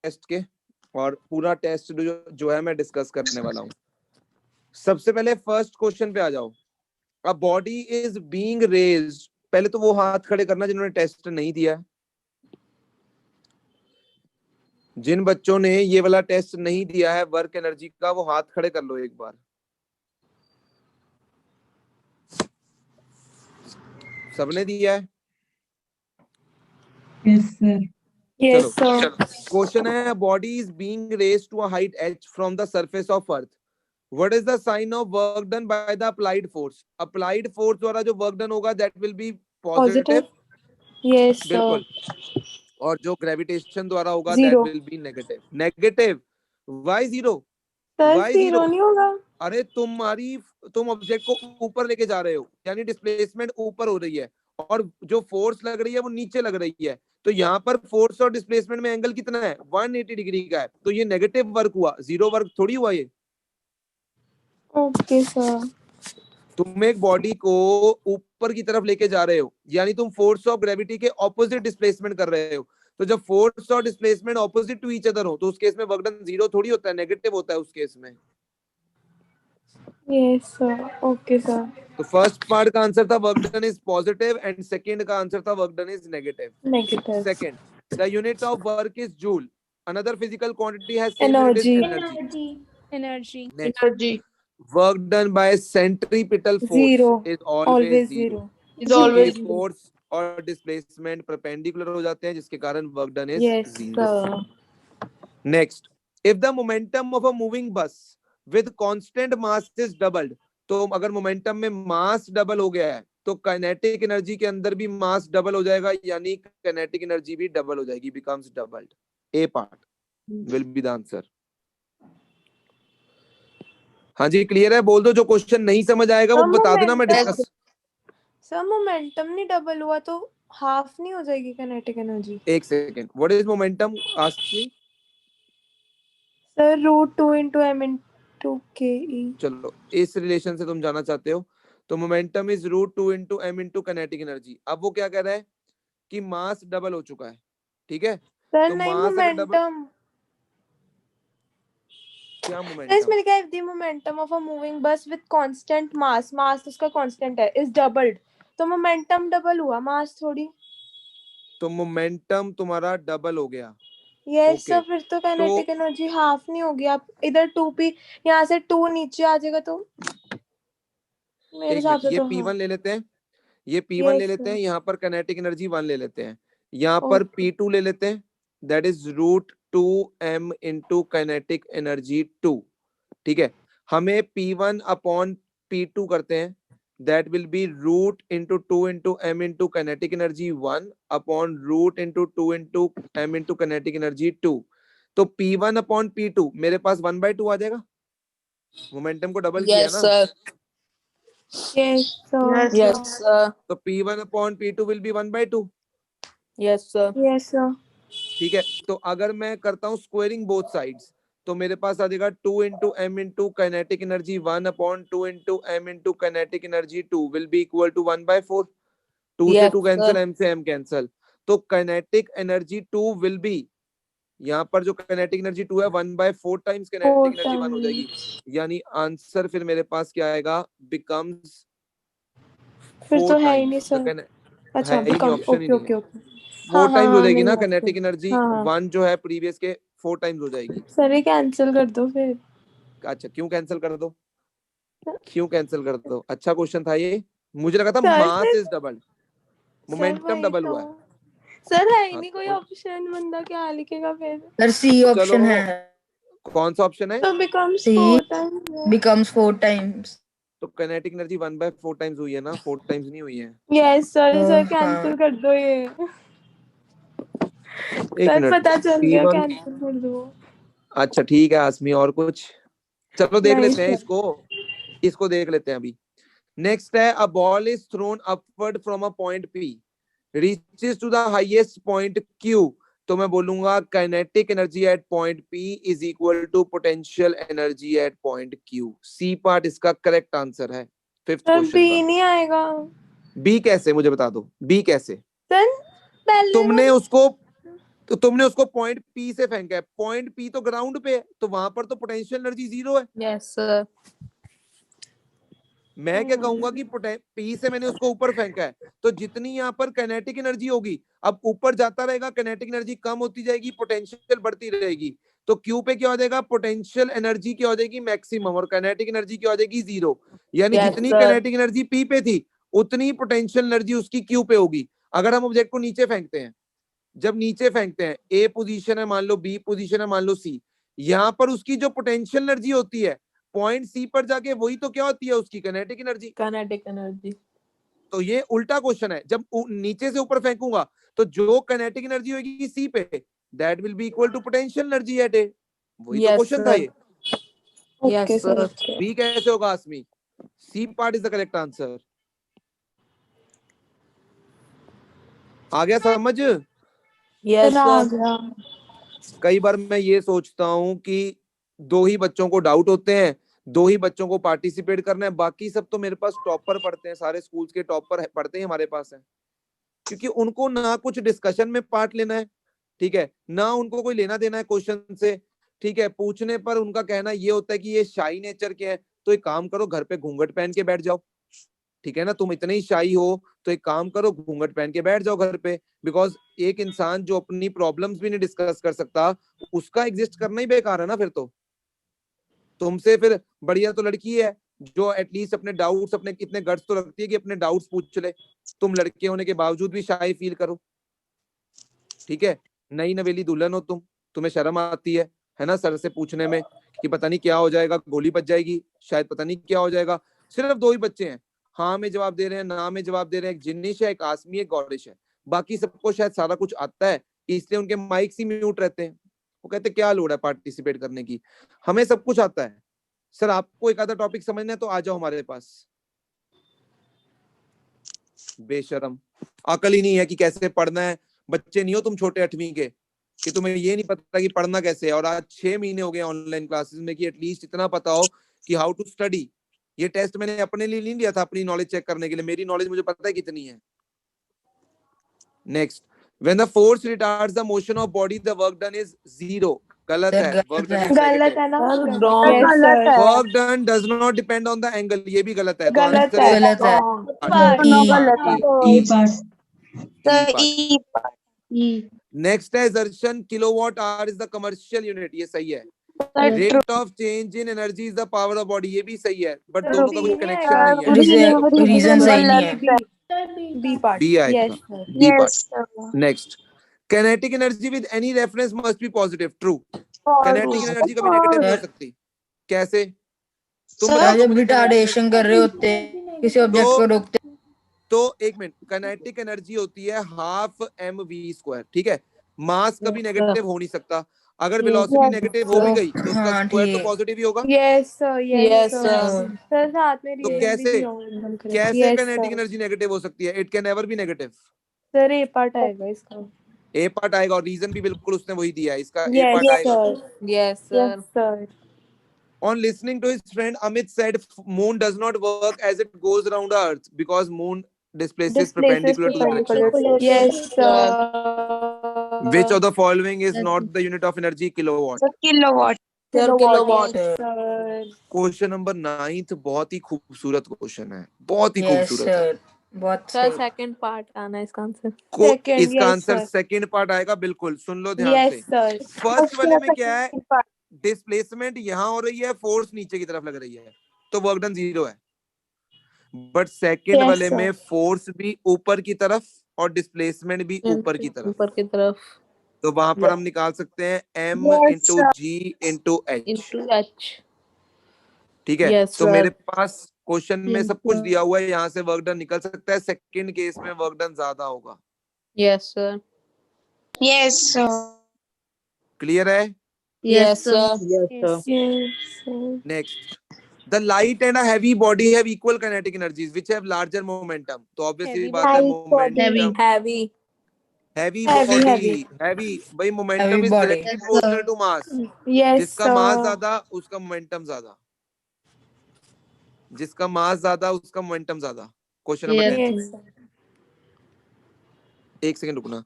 Test के, और पूरा टेस्ट जो है मैं डिस्कस करने वाला हूँ। सबसे पहले फर्स्ट क्वेश्चन पे आ जाओ। A body is being raised, पहले तो वो हाथ खड़े करना जिन्होंने टेस्ट नहीं दिया है। जिन बच्चों ने ये वाला टेस्ट नहीं दिया है वर्क एनर्जी का, वो हाथ खड़े कर लो एक बार। सबने दिया है? Yes sir. Yes, sir. Question है, body is being raised to a height h from the surface of earth, what is the sign of work done by the applied force? Applied force द्वारा जो work done होगा that will be positive. Yes, sir. बिल्कुल। और जो gravitation द्वारा होगा that Zero. Will be negative. Negative. Why zero? Sir, why zero zero? नहीं होगा। अरे तुम ऑब्जेक्ट को ऊपर लेके जा रहे हो, यानी डिस्प्लेसमेंट ऊपर हो रही है, और जो फोर्स लग रही है वो नीचे लग रही है। तो यहाँ पर फोर्स और डिस्प्लेसमेंट में एंगल कितना है? 180 डिग्री का है। तो ये नेगेटिव वर्क हुआ, जीरो वर्क थोड़ी हुआ ये। Okay, sir. तुम एक बॉडी को ऊपर की तरफ लेके जा रहे हो, यानी तुम फोर्स ऑफ ग्रेविटी के ऑपोजिट डिस्प्लेसमेंट कर रहे हो। तो जब फोर्स और displacement opposite to each other हो, तो उस केस में वर्क डन जीरो थोड़ी होता है, नेगेटिव होता है उस केस में। Yes, sir. Okay, sir. तो फर्स्ट पार्ट का आंसर था work done is positive, and second का आंसर था work done is negative. Negative. Second, the unit of work is joule, another physical quantity has same unit is Energy. Energy. Energy. Energy work done bye centripetal force Zero. Is always Always zero, zero. Is क्योंकि always force और displacement perpendicular हो जाते हैं, जिसके कारण work done is Yes, zero. sir. Next, if the momentum of a moving bus with constant mass is doubled, तो अगर momentum में मास डबल हो गया है तो काइनेटिक एनर्जी के अंदर भी मास डबल हो जाएगा, यानी काइनेटिक एनर्जी भी डबल हो जाएगी, becomes doubled. A part will be the answer. हाँ जी, क्लियर है? बोल दो, जो क्वेश्चन नहीं समझ आएगा वो बता देना, मैं डिस्कस। सर मोमेंटम नहीं डबल हुआ तो हाफ नहीं हो जाएगी काइनेटिक एनर्जी? एक second, what is momentum? Ask me. Sir √2 into m into ke. चलो, इस रिलेशन से तुम जाना चाहते हो, तो momentum is √2 into m into kinetic energy. अब वो क्या कह रहा है कि मास डबल हो चुका है, ठीक है? सर तो नहीं, मास अगर डबल, मोमेंटम। क्या सर मोमेंटम? इसमें लिखा है the momentum of a moving bus with constant mass, mass उसका कांस्टेंट है, इज डबल्ड। तो मोमेंटम डबल हुआ, मास थोड़ी। तो मोमेंटम तुम्हारा डबल हो गया। यस ओके, सर, फिर तो काइनेटिक एनर्जी हाफ नहीं होगी। आप इधर 2p, यहाँ से 2 नीचे आ जाएगा तो मेरे एक हिसाब मिनट, से ये तो P1 हाँ। ले लेते हैं, ये P1 ले यस लेते हैं, सर। यहाँ पर काइनेटिक एनर्जी 1 ले लेते हैं, यहाँ पर ओके। P2 ले लेते हैं, that is √2m into kinetic energy 2। ठीक है, हमें P1 अपॉन P2 करते हैं, that will be root into 2 into m into kinetic energy 1 upon root into 2 into m into kinetic energy 2। तो P1 अपॉन P2 मेरे पास 1/2 आ जाएगा। मोमेंटम को double किया यस ना, sir. Yes sir. Yes sir. तो P1 upon P2 will be 1/2। Yes sir. Yes sir. ठीक है, तो अगर मैं करता हूँ स्क्वेयरिंग बोथ साइड्स, तो मेरे पास आ जाएगा 2 into m into kinetic energy 1 upon 2 into m into kinetic energy 2 will be equal to 1/4। 2 से 2 कैंसिल, m से m कैंसिल, तो काइनेटिक एनर्जी 2 विल बी, यहाँ पर जो काइनेटिक एनर्जी 2 है 1/4 टाइम्स काइनेटिक एनर्जी 1 हो जाएगी, यानी आंसर फिर मेरे पास क्या आएगा? बिकम्स फिर 4 तो है ही नहीं टाइम्स। सर। अच्छा, है ही नहीं, ऑप्शन ही ओके नहीं ओके है। ओके। 4 हाँ हाँ टाइम्स हो हाँ, जाएगी नहीं ना ऑप्शन। काइनेटिक एनर्जी, हाँ हाँ 1 जो है प्रीवियस के 4 टाइम्स हो जाएगी। सर, ये कैंसिल कर दो फिर। अच्छा, क्यों कैंसिल कर दो? क्यों कैंसिल कर दो? अच्छा क्वेश्चन था ये, मुझे लगा था sir mass is double, sir momentum वही डबल तो। हुआ है। सर है ही हाँ, नहीं कोई तो ऑप्शन, बंदा क्या लिखेगा फिर? सर सी चलो, ऑप्शन है। कौन सा ऑप्शन है? तो बिकम्स सी 4 टाइम्स। Becomes 4 times. तो काइनेटिक एनर्जी 1/4 टाइम्स हुई है ना, 4 टाइम्स नहीं हुई है। यस सर, सर हाँ। कैंसिल कर दो ये। एक सर मिनट, पता चल गया, P1। कैंसिल कर दो। अच्छा ठीक है आसमी, और कुछ? चलो देख नहीं लेते हैं सर। इसको देख लेते हैं अभी। नेक्स्ट है, a ball is thrown upward from a point P reaches to the highest point Q, तो मैं बोलूंगा kinetic energy at point P is equal to potential energy at point Q। C part इसका correct answer है fifth sir question B का। नहीं आएगा। B कैसे, मुझे बता दो, बी कैसे? सर पहले तुमने उसको तो तुमने उसको पॉइंट पी से फेंका है, पॉइंट पी तो ग्राउंड पे है, तो वहां पर तो पोटेंशियल एनर्जी 0 है। Yes, sir. मैं क्या कहूंगा कि पी से मैंने उसको ऊपर फेंका है, तो जितनी यहाँ पर काइनेटिक एनर्जी होगी, अब ऊपर जाता रहेगा, काइनेटिक एनर्जी कम होती जाएगी, पोटेंशियल बढ़ती रहेगी। तो क्यू पे क्या हो जाएगा, पोटेंशियल एनर्जी क्या हो जाएगी, मैक्सिमम, और काइनेटिक एनर्जी क्या हो जाएगी, 0। यानी Yes, जितनी sir. काइनेटिक एनर्जी पी पे थी, उतनी पोटेंशियल एनर्जी उसकी क्यू पे होगी। अगर हम ऑब्जेक्ट को नीचे फेंकते हैं, जब नीचे फेंकते हैं, ए पोजीशन है मान लो, बी पोजीशन है मान लो, सी, यहाँ पर उसकी जो पोटेंशियल एनर्जी होती है पॉइंट सी पर जाके, वही तो क्या होती है उसकी काइनेटिक एनर्जी। Kinetic energy. तो ये उल्टा क्वेश्चन है, जब नीचे से ऊपर फेंकूंगा तो जो काइनेटिक एनर्जी होगी सी पे, that will be equal to potential energy at A. वही तो Yes, क्वेश्चन था sir. ये। Yes, Okay, sir. sir. Okay. B कैसे होगा आसमी, C part is the correct answer. आ गया समझ। Yes, आ sir. गया। कई बार मैं ये सोचता हूँ कि 2 ही बच्चों को डाउट होते हैं, 2 ही बच्चों को पार्टिसिपेट करना है, बाकी सब तो मेरे पास टॉपर पढ़ते हैं, सारे स्कूल्स के टॉपर पढ़ते ही हमारे पास है। क्योंकि उनको ना कुछ डिस्कशन में पार्ट लेना है, ठीक है, ना उनको कोई लेना देना है क्वेश्चन से, ठीक है। पूछने पर उनका कहना ये होता है कि ये शाई नेचर के हैं, तो एक काम करो, घर पे घूंघट पहन के बैठ जाओ, ठीक है ना। तुम इतने ही शाई हो तो एक काम करो, घूंघट पहन के बैठ जाओ घर पे। बिकॉज एक इंसान जो अपनी प्रॉब्लम्स भी नहीं डिस्कस कर सकता, उसका एग्जिस्ट करना ही बेकार है ना फिर तो। तुमसे फिर बढ़िया तो लड़की है जो एटलीस्ट अपने डाउट्स, अपने इतने गट्स तो रखती है कि अपने डाउट्स पूछ ले। तुम लड़के होने के बावजूद भी शाय फील करो, ठीक है। नई नवेली दुल्हन हो तुम, तुम्हें शर्म आती है ना, सर से पूछने में कि पता नहीं क्या हो जाएगा, गोली बच जाएगी शायद, पता नहीं क्या हो जाएगा। सिर्फ 2 ही बच्चे हैं, हाँ में जवाब दे रहे हैं, ना में जवाब दे रहे हैं, एक जिन्निश है, एक आसमी, एक गौरिश है। बाकी सबको शायद सारा कुछ आता है, इसलिए उनके माइक ही म्यूट रहते हैं। वो कहते क्या लोड़ है पार्टिसिपेट करने की, हमें सब कुछ आता है। सर आपको एक आधा टॉपिक समझना है तो आ जाओ हमारे पास। बेशरम, अकल ही नहीं है कि कैसे पढ़ना है। बच्चे नहीं हो तुम छोटे 8वीं के कि तुम्हें ये नहीं पता कि पढ़ना कैसे है। और आज 6 महीने हो गए ऑनलाइन क्लासेस में कि एटलीस्ट इतना पता हो कि हाउ टू स्टडी। ये टेस्ट मैंने अपने लिए नहीं लिया था, अपनी नॉलेज चेक करने के लिए, मेरी नॉलेज मुझे पता है कितनी है। Next, when the force retards the motion of body the work done is 0। गलत Sir, है, वर्क गलत डन है। इज गलत नेगेटिव। है ना? Sir, wrong. Yes, गलत sir. है। Work done does not depend on the angle, ये भी गलत है। तो गलत आंसर है। गलत है। दोनों गलत है। ई तो ई ई नेक्स्ट है Darshan, kilowatt hour is the commercial unit, ये सही है। Rate of change in energy is the power of body, ये भी सही है, बट दोनों का कोई कनेक्शन नहीं है। रीजन सही नहीं है। B part. बी आएगा, yes sir. B part. Next, kinetic energy with any reference must be positive, true. Kinetic energy कभी नेगेटिव नहीं हो सकती, कैसे? तुम बता दो जब मुझे। रिटार्डेशन कर रहे होते हैं, किसी ऑब्जेक्ट को रोकते तो एक मिनट, काइनेटिक एनर्जी होती है हाफ एम वी स्क्वायर, ठीक है। मास कभी नेगेटिव हो नहीं सकता। अगर वेलोसिटी Yes, नेगेटिव हो भी तो गई तो उसका हाँ स्क्वायर तो ठीक। पॉजिटिव ही होगा। Yes sir. Yes, yes sir. Sir. Sir साथ में तो रीजन कैसे, भी होगा एकदम करेक्ट। कैसे yes kinetic sir. Energy negative हो सकती है? It can never be negative. Sir A part आएगा इसका। ए पार्ट आएगा, और रीजन भी बिल्कुल उसने वही दिया है, इसका ए यस पार्ट आएगा। Sir. Yes, yes sir. Sir. On listening to his friend, Amit said moon does not work as it goes around Earth because moon displaces Displaces perpendicular to the direction. perpendicular. Yes sir. Which of the following is not the unit of energy, kilowatt? Kilowatt. Sir, kilowatt. Yes sir. Question number 9 बहुत ही खूबसूरत question है, बहुत ही Yes, खूबसूरत है। sir. बहुत sir सही। Second part आना है इसका आंसर। Second, इसका yes, answer sir. Second part आएगा, बिल्कुल सुन लो ध्यान Yes से। sir. फर्स्ट वाले में क्या है, डिस्प्लेसमेंट यहाँ हो रही है, फोर्स नीचे की तरफ लग रही है, तो वर्क डन 0 है। बट सेकंड Yes, वाले sir. में फोर्स भी ऊपर की तरफ और डिस्प्लेसमेंट भी ऊपर की तरफ, ऊपर की तरफ तो वहां पर हम निकाल सकते हैं m Yes, इंटू sir. जी इंटू एच, इनटू एच। ठीक है। Yes, तो sir. मेरे पास क्वेश्चन में Yes, सब कुछ sir. दिया हुआ है, यहाँ से वर्क डन निकल सकता है। सेकंड केस में वर्क डन ज्यादा होगा। Yes sir. Yes, sir. Clear है? Yes sir. Yes sir. Next, the light and a heavy body have equal kinetic energies which have larger momentum, तो obviously Heavy बात है body. momentum। Heavy. heavy Heavy, body, heavy. heavy भाई, Heavy momentum is body. directly proportional to mass। Yes जिसका मास sir. ज्यादा उसका momentum ज्यादा, जिसका मास ज्यादा उसका मोमेंटम ज्यादा। Question number 10, Yes sir. एक सेकंड रुकना।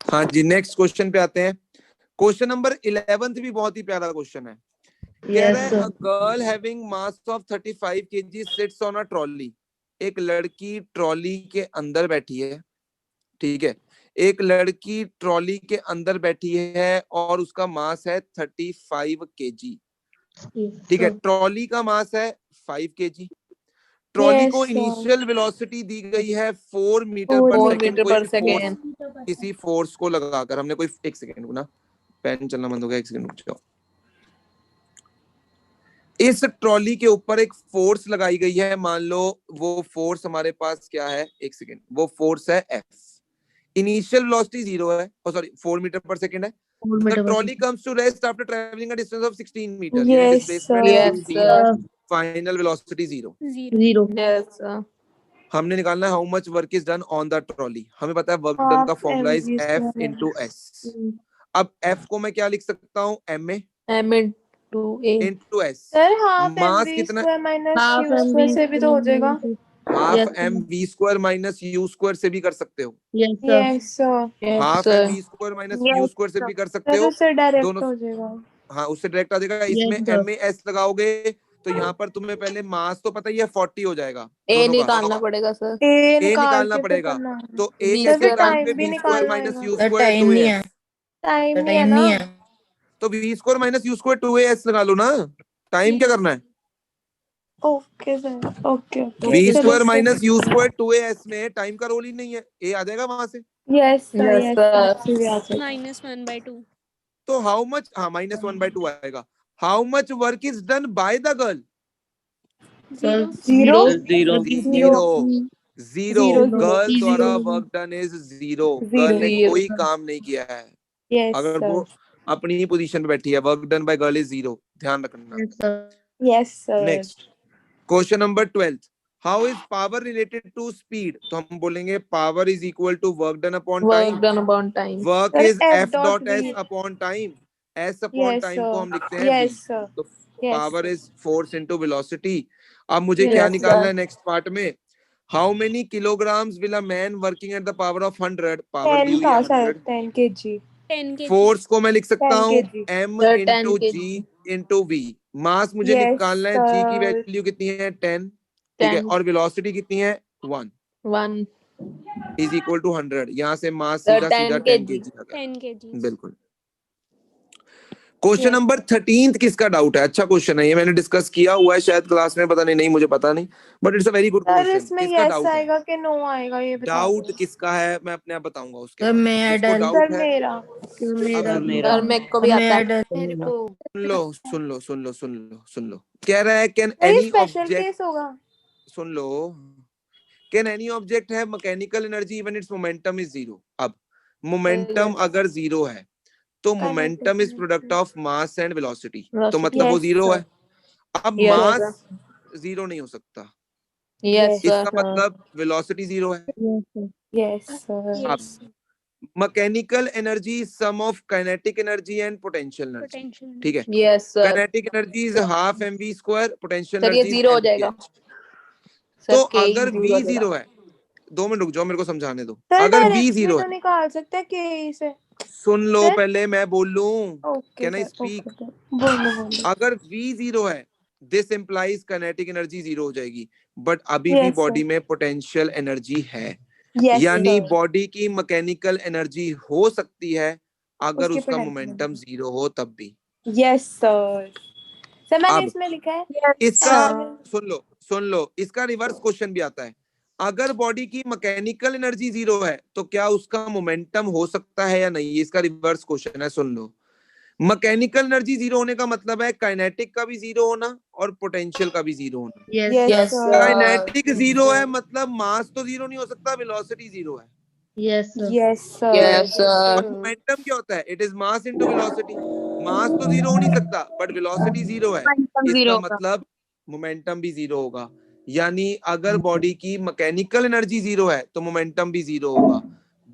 हाँ जी, नेक्स्ट क्वेश्चन पे आते हैं। क्वेश्चन नंबर 11 भी बहुत ही प्यारा क्वेश्चन है। कह रहा है, a girl having mass of 35 kg sits on a trolley. एक लड़की ट्रॉली के अंदर बैठी है, ठीक है, एक लड़की ट्रॉली के अंदर बैठी है और उसका मास है 35 kg, ठीक है। ट्रॉली का मास है 5 kg। ट्रॉली Yes, को sir. इनिशियल वेलोसिटी दी गई है 4 मीटर 4 पर 4 सेकंड। मीटर कोई पर भी फोर्स, सेकेंड। किसी फोर्स को लगाकर हमने कोई, एक सेकंड रुकना, पेन चलना बंद हो गया, एक सेकंड रुक जाओ। इस ट्रॉली के ऊपर एक फोर्स लगाई गई है, मान लो वो फोर्स हमारे पास क्या है, एक सेकंड, वो फोर्स है F। इनिशियल वेलोसिटी 0 है, सॉरी 4 मीटर पर सेकंड है। The trolley comes to rest after traveling a distance of 16 meters. Unit Yes, displacement sir. is Yes, 16. sir. Final velocity 0. Yes, sir. हमने निकालना है how much work is done on the trolley. हमें पता है work done का Half formula is mv F square. into S। अब F को मैं क्या लिख सकता हूँ, ma M into A. into S। Sir, half mass mv कितना, square minus q square से भी तो हो जाएगा. Half M V square minus U square से भी कर सकते हो, Yes, sir. Yes, half sir. M V square minus U square से भी कर सकते सर हो। उससे डायरेक्ट दोनों, हो जाएगा. हाँ उससे डायरेक्ट आ जाएगा। इसमें एम ए एस लगाओगे तो यहाँ पर तुम्हें पहले मास तो पता ही है 40 हो जाएगा A दोनों का, निकालना पड़ेगा सर। ए ए निकाल निकालना के पड़ेगा। करना है. तो ए V कैसे फिर square निकालोगे, टाइम भी वी स्क्वायर निकालना माइनस है. यू सर स्क्वायर टाइम 2 नहीं ए है, टाइम सर नहीं है टाइम ना. नहीं है। तो V square minus U square 2 S लगा लो ना। टाइम क्या करना है, okay sir. Okay V okay. Square minus U square 2 S में टाइम का रोल ही नहीं है, ए आ जाएगा वहां से। Yes sir. Yes, yes sir. Sir. -1/2. तो हाउ मच, हाँ -1/2 आएगा। How much work is done by the girl, sir zero. Zero zero. Zero Zero. Girl Zero. द्वारा work done is zero. Girl ने Zero. कोई काम नहीं किया है, यस अगर वो सर. अपनी ही पोजीशन पे बैठी है। Work done by girl is zero, ध्यान रखना। Yes sir. Next question number 12, how is power related to speed. तो हम बोलेंगे power is equal to work done upon Work time. done upon time. Work Sir, is F F dot dot V. S upon time. S upon Yes time को sir. हम लिखते हैं v। Yes sir. तो Yes. Power is force into velocity. अब मुझे Yes, क्या sir. निकालना है नेक्स्ट पार्ट में, how many kilograms will a man working at the power of 100। Power दी 10 हुई है का 100। सर. 10 kg. 10 kg. फोर्स को मैं लिख सकता 10 हूँ kg. m Sir, 10 into kg. G into v. Mass मुझे Yes, निकालना है, g की sir. वैल्यू कितनी है 10, ठीक है, 10. और वेलोसिटी कितनी है 1 1. Is equal to 100। यहाँ से मास Sir, सीधा 10 सीधा 10 kg. kg आ गया। 10 kg. बिल्कुल। Question Yes. नंबर 13 किसका डाउट है, अच्छा क्वेश्चन है ये, मैंने डिस्कस किया हुआ है शायद क्लास में, पता नहीं मुझे पता नहीं, but it's a very good sir question. इसमें किसका yes डाउट है, आएगा कि no आएगा ये बता डाउट दो. किसका है मैं अपने आप बताऊंगा उसके सर बाद। मैं जिसको डन डाउट सर है मेरा. अब सुन लो, Sir, मेरे को भी आता है। मेरे को सुन लो सुन लो सुन लो सुन लो सुन लो। कह रहा है कैन सर ये एनी स्पेशल ऑब्जेक्ट, केस होगा. सुन लो, can any object have mechanical energy when its momentum is zero. अब मोमेंटम अगर जीरो है तो momentum is product of mass and velocity, तो Velocity. मतलब वो Yes, जीरो sir. है। अब Yes, मास जीरो नहीं हो सकता, Yes, sir. इसका मतलब वेलोसिटी जीरो है। Yes sir. अब mechanical energy sum of kinetic energy and potential energy, potential. ठीक है। Yes, sir. Kinetic energy is half mv square, potential sir ये एनर्जी इज जीरो हो जाएगा। तो सर K अगर जीरो v हो जाएगा। जीरो है, 2 मिनट रुक जाओ मेरे को समझाने दो। सर अगर v डायरेक्टली जीरो तो है, निकाल सकते हैं के से. सुन लो सर? पहले मैं बोल लूं, okay can I sir. Speak. Okay बोलो बोलो. अगर v जीरो है this implies kinetic energy zero हो जाएगी, बट अभी भी Yes, sir. बॉडी में पोटेंशियल एनर्जी है। Yes यानी sir. बॉडी की मैकेनिकल एनर्जी हो सकती है अगर उसकी उसका potential मोमेंटम energy. जीरो हो तब भी। Yes sir. सर मैंने अब इसमें लिखा है. इसका हाँ. सुन लो इसका रिवर्स क्वेश्चन भी आता है। अगर बॉडी की मैकेनिकल एनर्जी जीरो है तो क्या उसका मोमेंटम हो सकता है या नहीं, इसका रिवर्स क्वेश्चन है। सुन लो, मैकेनिकल एनर्जी जीरो होने का मतलब है काइनेटिक का भी जीरो होना और पोटेंशियल का भी जीरो होना। Yes Yes, sir. sir. Kinetic zero है मतलब मास तो जीरो नहीं हो सकता, वेलोसिटी जीरो है। Yes sir. Yes, sir. और मोमेंटम क्या होता है, it is mass into velocity. Mass तो जीरो हो नहीं सकता बट वेलोसिटी जीरो है, इसका मतलब मोमेंटम भी जीरो होगा। यानी अगर बॉडी की मैकेनिकल एनर्जी जीरो है तो मोमेंटम भी जीरो होगा,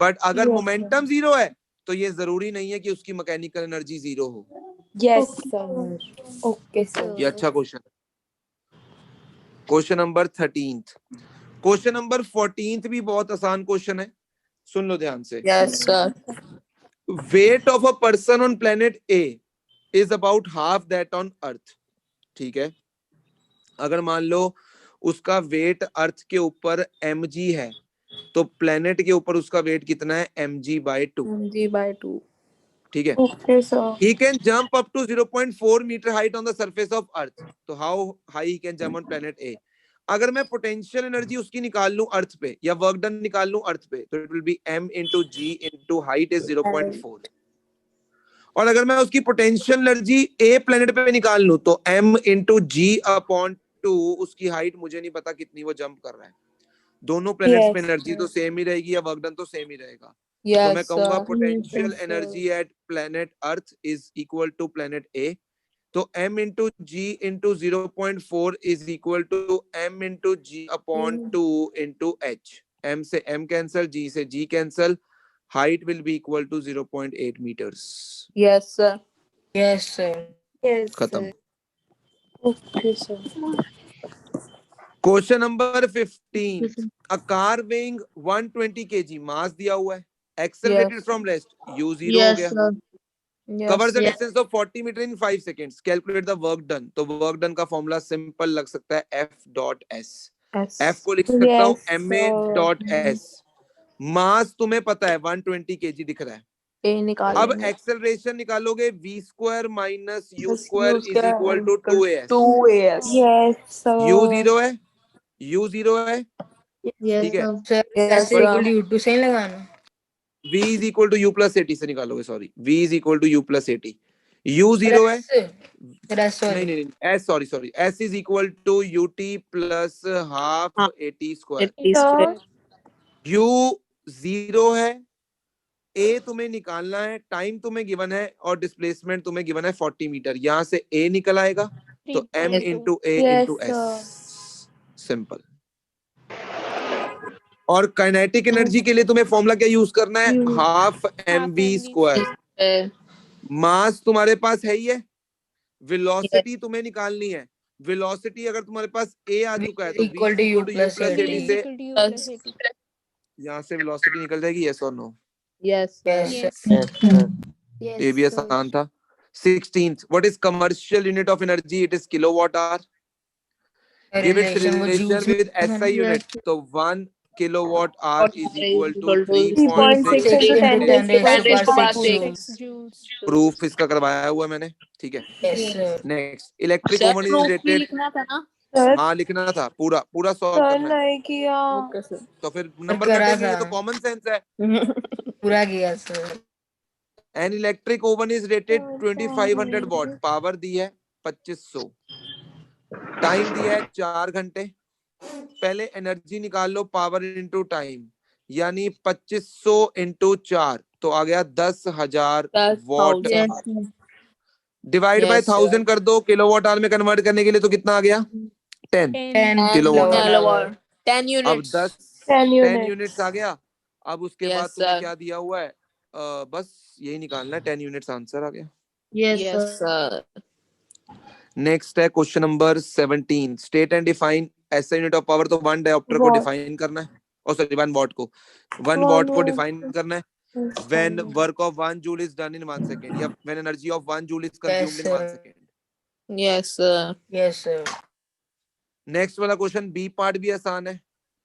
बट अगर Yes, मोमेंटम जीरो है तो ये जरूरी नहीं है कि उसकी मैकेनिकल एनर्जी जीरो हो। Yes sir. Okay sir. ये अच्छा क्वेश्चन है। क्वेश्चन नंबर 13, क्वेश्चन नंबर 14 भी बहुत आसान क्वेश्चन है, सुन लो ध्यान से। Yes, sir. weight of a person on planet A is about half that on Earth. ठीक है, अगर मान लो उसका वेट अर्थ के ऊपर mg है, तो प्लेनेट के ऊपर उसका वेट कितना है? mg/2. mg/2. ठीक है. Okay, sir. He can jump up to 0.4 meter height on the surface of Earth. तो how high he can jump on planet A? अगर मैं पोटेंशियल एनर्जी उसकी निकाल लूं अर्थ पे, या वर्क डन निकाल लूं अर्थ पे, तो it will be m into g into height is 0.4. और अगर मैं उसकी पोटेंशियल एनर्जी ए प्लेनेट पे निकाल लूं, तो m into g/2, उसकी हाइट मुझे नहीं पता कितनी वो जंप कर रहा है. दोनों प्लैनेट्स पे Yes, एनर्जी तो सेम ही रहेगी, या वर्क डन तो सेम ही रहेगा. तो Yes, मैं कहूंगा sir. Potential Yes, sir. Energy at planet earth is equal to planet A. तो m into g into 0.4 is equal to m into g/2 into h. m से m cancel, g से g cancel. Height will be equal to 0.8 meters. Yes, sir. Yes, sir. Yes, खत्म. sir. Okay, sir. Question number 15. A car weighing 120 kg, मास दिया हुआ है, accelerated Yes. from rest, u0 हो गया. Yes. Covers the Yes. distance of 40 meter in 5 seconds. Calculate the work done. तो work done का formula simple लग सकता है F dot S. Yes. F को लिख सकता हूँ Yes, ma sir. dot S. मास तुम्हें पता है 120 kg दिख रहा है. A निकाल अब लेंगे. एक्सेलरेशन निकालोगे v square minus u Plus square U is square equal to 2as. 2as. Yes, sir. u0 है, u0 है, Yes, ठीक है. sir. Yes, ऐसे sir. equal to U2 सही लगाना. v is equal to u plus 80 से निकालोगे, sorry, v is equal to u plus 80. u0 है, Rest, sorry. नहीं, s, sorry, s is equal to ut plus half हाँ. 80 square. 80 square. u0 है, a तुम्हें निकालना है, टाइम तुम्हें गिवन है, और डिस्प्लेसमेंट तुम्हें गिवन है 40 मीटर. यहाँ से a निकल आएगा, तो m into a Yes, into sir. s. Simple. और काइनेटिक एनर्जी के लिए तुम्हें फॉर्मूला क्या यूज करना है? Half mv square. मास तुम्हारे पास है ही है, वेलोसिटी तुम्हें निकालनी है. वेलोसिटी अगर तुम्हारे पास a आ चुका है, तो v Equal to U plus 80 से Plus. यहाँ से वेलोसिटी निकल जाएगी. यस और no? Yes, sir. Yes, sir. ये भी आसान था. 16th. What is commercial unit of energy? It is kilowatt hour. Give its Relation with relation joules with SI unit. So 1 kilowatt hour is equal to 3.6 3.6. into 10 raised to raised to power power 6 6 joules. Proof इसका करवाया हुआ मैंने, ठीक है. Yes, sir. Next, electric Sir, oven is proof भी rated. लिखना था ना? Sir, हाँ, लिखना था, पूरा सॉल्व sir करना है. नहीं किया. Okay, sir. तो फिर नंबर करा कटेंगे, ये था. तो कॉमन सेंस है. पूरा किया, sir. An electric oven is rated 2500 watt. Power दी है 2500. टाइम दिया है 4 घंटे. पहले एनर्जी निकाल लो, पावर इनटू टाइम, यानी 2500 इंटू 4, तो आ गया 10,000 वॉट. डिवाइड बाय 1000 कर दो, किलोवाट आवर में कन्वर्ट करने के लिए, तो कितना आ गया? 10 10 kilowatt kilowatt. 10 अब units. 10 units. यूनिट्स आ गया. अब उसके Yes, बाद तुम्हें sir. क्या दिया हुआ है? बस यही निकालना है. 10 यूनिट्स आंसर आ गया. Yes, sir. नेक्स्ट है question number 17. State and define SI unit of power. तो 1 डायोप्टर को Watt. डिफाइन करना है, और सॉरी 1 वॉट को, 1 One वॉट को watt. डिफाइन करना है. When work of 1 joule is done in 1 second, या when energy of 1 joule is consumed in 1 sir. second. Yes, sir. Yes, sir. Next वाला क्वेश्चन बी पार्ट भी आसान है.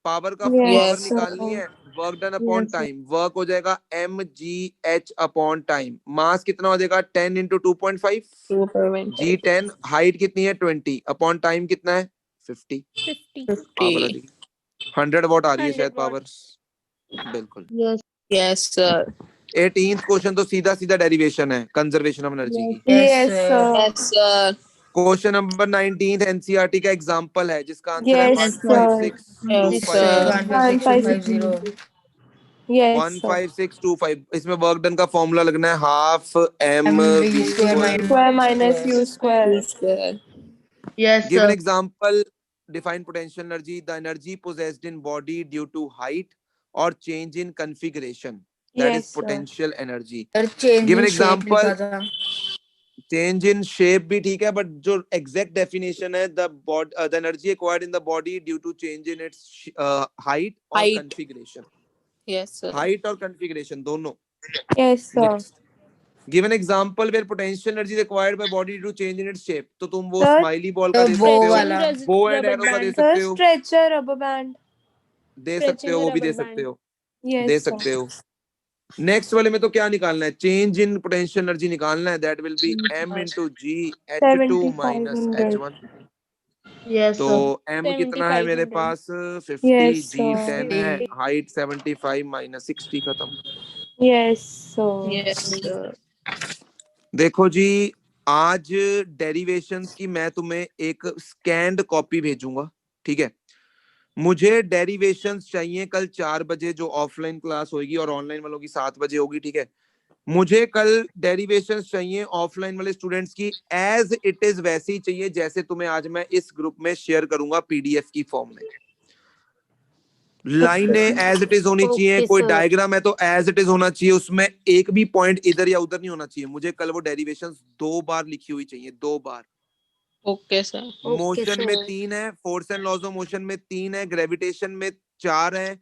Power का Yes, पावर sir. निकालनी है, work done upon Yes, sir. Time. Work हो जाएगा mgh अपॉन टाइम. मास कितना हो जाएगा? 10 into 2.5. 2.5. g 10. हाइट कितनी है? 20. अपॉन टाइम कितना है? 50. पावर आ 50. जाएगी 100 वॉट आ रही है शायद पावर. बिल्कुल. Yes, sir. 18th क्वेश्चन तो सीधा सीधा डेरिवेशन है कंजर्वेशन ऑफ एनर्जी की. Yes, sir. Yes, sir. Question number 19 NCERT का एग्जांपल है, जिसका आंसर है Yes, 15625. sir. 156,250. Yes, sir. 15625. इसमें वर्क डन का फॉर्मूला लगना है half m V v square square. Square minus u square. Sir. Yes, Give an sir. example. Define potential energy. The energy possessed in body due to height or change in configuration. That Yes, is sir. potential energy. Sir, change Give an in shape example. लिखा था. Change in shape भी ठीक है, but जो exact definition है, the energy acquired in the body due to change in its height और Height. Configuration. Yes, sir. Height और configuration दोनों. Yes, sir. Next. Give an example where potential energy required by body to change in its shape. तो तुम वो Sir, smiley ball का तो दे वो सकते हो, वाला बो एंड एरो का दे sir, सकते हो, stretcher, rubber band. दे सकते हो, वो भी दे rubber सकते हो, Yes, दे sir. सकते हो। नेक्स्ट वाले में तो क्या निकालना है, चेंज इन पोटेंशियल एनर्जी निकालना है, that will B m into g h2 minus 7500. h1। Yes तो सर m कितना है मेरे 7500. पास 50, Yes, g sir. 10 है, हाइट 75 minus 60, खत्म। Yes, sir. Yes, sir. देखो जी, आज डेरिवेशंस की मैं तुम्हें एक स्कैन्ड कॉपी भेजूंगा, ठीक है। मुझे डेरिवेशंस चाहिए कल 4 बजे, जो ऑफलाइन क्लास होगी, और ऑनलाइन वालों की 7 बजे होगी, ठीक है। मुझे कल डेरिवेशंस चाहिए ऑफलाइन वाले स्टूडेंट्स की एज इट इज, वैसे ही चाहिए जैसे तुम्हें आज मैं इस ग्रुप में शेयर करूंगा पीडीएफ की फॉर्म में। लाइनें एज इट इज होनी चाहिए, Okay, कोई sir. डायग्राम है तो एज इट इज होना चाहिए, उसमें एक भी पॉइंट इधर या उधर नहीं होना चाहिए। मुझे कल वो डेरिवेशंस 2 बार लिखी हुई चाहिए, 2 बार। Okay, sir. मोशन में sir. 3 है, force and laws of motion में 3 है, ग्रेविटेशन में 4 है,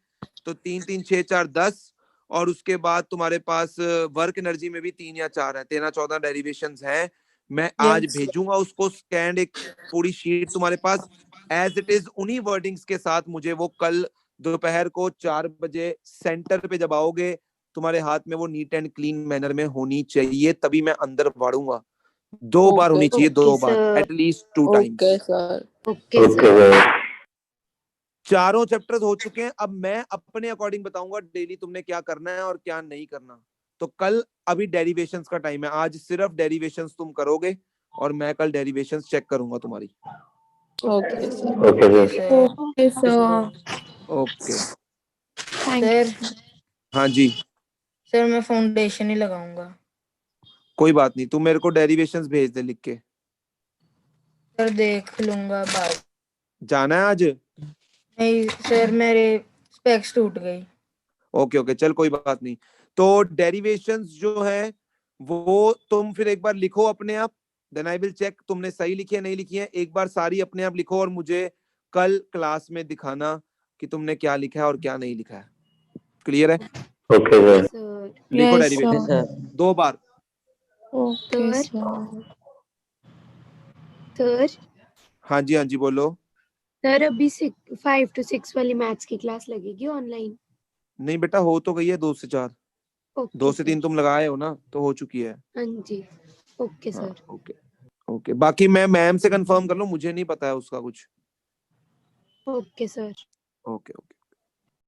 तो 3 3 6 4 10, और उसके बाद तुम्हारे पास वर्क एनर्जी में भी 3 या 4 है, 13 14 डेरिवेशंस हैं। मैं आज भेजूंगा उसको स्कैन, एक पूरी शीट तुम्हारे पास एज इट इज उन्हीं वर्डिंग्स के साथ। मुझे वो कल दोपहर को 4 बजे सेंटर पे जब आओगे, तुम्हारे हाथ में वो नीट एंड क्लीन मैनर में होनी चाहिए, तभी मैं अंदर बढ़ूंगा। 2 बार होनी चाहिए, 2 बार, sir. At least 2 times. Okay, sir. Okay, sir. चारों चैप्टर्स हो चुके हैं। अब मैं अपने अकॉर्डिंग बताऊंगा डेली तुमने क्या करना है और क्या नहीं करना। तो कल अभी डेरिवेशंस का टाइम है, आज सिर्फ डेरिवेशंस तुम करोगे, और मैं कल डेरिवेशंस चेक करूंगा तुम्हारी। Okay, sir. Okay, sir. Okay, sir हाँ जी, सर मैं फाउंडेशन ही लगाऊंगा। कोई बात नहीं, तुम मेरे को डेरिवेशंस भेज दे लिख के। सर देख लूंगा बाद। जाना है आज? नहीं सर मेरे स्पेक्स टूट गई। ओके ओके, चल कोई बात नहीं। तो डेरिवेशंस जो है वो तुम फिर एक बार लिखो अपने आप, देन आई विल चेक तुमने सही लिखी है नहीं लिखी है। एक बार सारी अपने आप लिखो और मुझे कल क्लास में दिखाना कि तुमने क्या लिखा है और क्या नहीं लिखा है। क्लियर है? Okay, sir. लिखो Yes, डेरिवेशन sir. 2 बार। Okay, Sir. sir. Sir. हाँ जी, हाँ जी, बोलो। सर अभी 5 to 6 वाली मैथ्स की क्लास लगेगी ऑनलाइन? नहीं बेटा, हो तो गई है 2 से 4, 2 से 3 तुम लगाए हो ना, तो हो चुकी है। हाँ जी। ओके हाँ, सर। Okay okay. बाकी मैं मैम से कंफर्म कर लूं, मुझे नहीं पता है उसका कुछ। Okay sir. Okay okay.